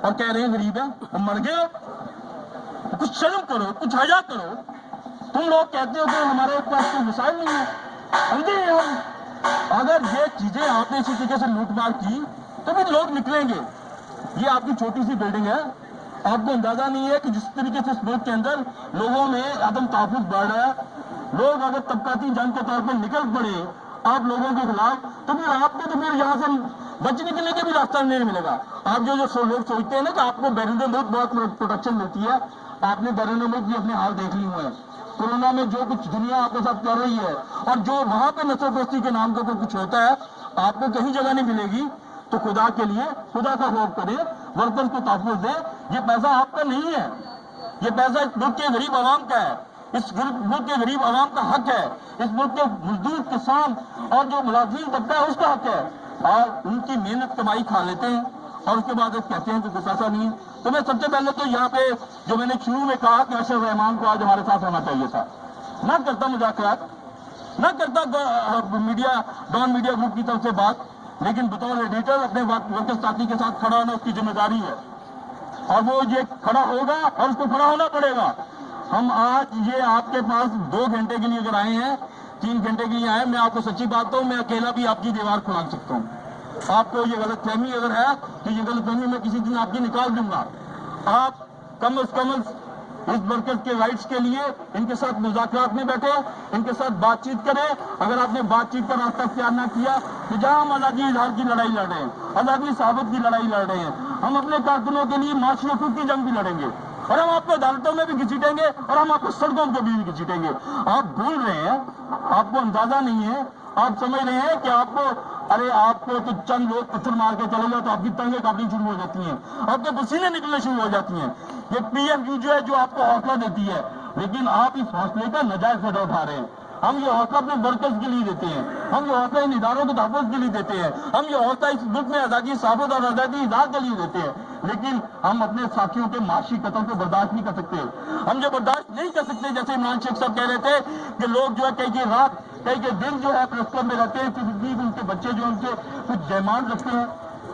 और कह रहे हैं गरीब है, हम मर गए। कुछ शर्म करो, कुछ हया करो। तुम लोग कहते हो कि हमारे पास कोई मिसाइल नहीं है, समझे हम। अगर ये चीजें आपने इसी तरीके से लूटमार की तो फिर लोग निकलेंगे। ये आपकी छोटी सी बिल्डिंग है, आपको अंदाजा नहीं है कि जिस तरीके से इस मुल्क के अंदर लोगों में आदम तहफ़्फ़ुज़ बढ़ रहा है, लोग अगर तबकाती जंग के तौर पर निकल पड़े आप लोगों के खिलाफ, तो फिर आपको तो फिर यहाँ से बच निकलने के भी रास्ता नहीं मिलेगा। आप जो लोग सोचते हैं ना कि आपको बैरून मुल्क बहुत प्रोटेक्शन मिलती है, आपने बैरून मुल्क भी अपने हाल देख लिए हुए हैं। कोरोना में जो कुछ दुनिया आपके साथ कर रही है और जो वहां पे नस्लपरस्ती के नाम पर कुछ होता है, आपको कहीं जगह नहीं मिलेगी। तो खुदा के लिए खुदा का खौफ करें, वर्कर्स को तहफ़्फ़ुज़ दें। ये पैसा आपका नहीं है, ये पैसा इस मुल्क के गरीब आवाम का है, इस मुल्क के गरीब आवाम का हक है, इस मुल्क के मजदूर, किसान और जो मुलाजिम तबका है उसका हक है। और उनकी मेहनत कमाई खा लेते हैं और उसके बाद कहते हैं कि कोई पैसा नहीं है। तो मैं सबसे पहले तो यहाँ पे जो मैंने शुरू में कहा कि अशरफ रहमान को आज हमारे साथ होना चाहिए था। ना करता मुज़ाकरात, ना करता मीडिया डॉन मीडिया ग्रुप की तरफ से बात, लेकिन बतौर एडिटर अपने वर्कर्स साथी के साथ खड़ा होना उसकी जिम्मेदारी है और वो ये खड़ा होगा और उसको खड़ा होना पड़ेगा। हम आज ये आपके पास 2 घंटे के लिए अगर आए हैं, 3 घंटे के लिए आए, मैं आपको सच्ची बात कहूं, मैं अकेला भी आपकी दीवार खुला सकता हूं। आपको ये गलतफहमी अगर है तो ये गलतफहमी मैं किसी दिन आपकी निकाल दूंगा। आप कम अज कम इस वर्कर्स के राइट्स के लिए इनके साथ मुज़ाकरात में बैठे, इनके साथ बातचीत करें। अगर आपने बातचीत का रास्ता इख्तियार न किया तो जहां हम आज़ादी इजहार की लड़ाई लड़ रहे हैं, आज़ादी साबित की लड़ाई लड़ रहे हैं, हम अपने कारकुनों के लिए माशी हकूक़ की जंग भी लड़ेंगे और हम आपको अदालतों में भी घसीटेंगे और हम आपको सड़कों पे भी घसीटेंगे। आप भूल रहे हैं, आपको अंदाजा नहीं है, आप समझ रहे हैं कि आपको तो चंद लोग पत्थर मार के चले जाओ तो आपकी टंगे काटनी शुरू हो जाती हैं, आपके पसीने निकलने शुरू हो जाती हैं। ये PMU जो है जो आपको हौसला देती है, लेकिन आप इस हौसले का नाजायज फायदा उठा रहे हैं। हम ये हौसला अपने वर्कर्स के लिए देते हैं, हम ये हौसला इन इदारों के तहफ़्फ़ुज़ के लिए देते हैं, हम ये हौसला इस मुल्क में आज़ादी साबित और आज़ादी इजहार के लिए देते हैं। लेकिन हम अपने साथियों के माशी कत्ल को बर्दाश्त नहीं कर सकते। हम जो बर्दाश्त नहीं कर सकते, जैसे इमरान शेख साहब कह रहे थे कि लोग जो है कई रात कई के दिन जो है प्रेस क्लब में रहते हैं, क्योंकि उनके बच्चे जो उनके कुछ डिमांड रखते हैं।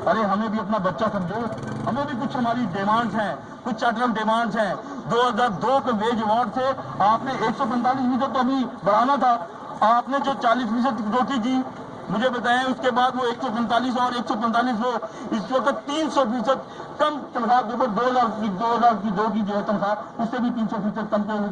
अरे हमें भी अपना बच्चा समझो, हमें भी कुछ हमारी डिमांड्स हैं, कुछ चार्टरल डिमांड्स हैं। 2002 के वेज अवार्ड से आपने 145% तो अभी बढ़ाना था, आपने जो 40% कटौती की मुझे बताएं, उसके बाद वो 145 और 145 वो इस वक्त 300% कम तनख्वाह के ऊपर 2 लाख की जो है तनख्वाह, उससे भी 300% कम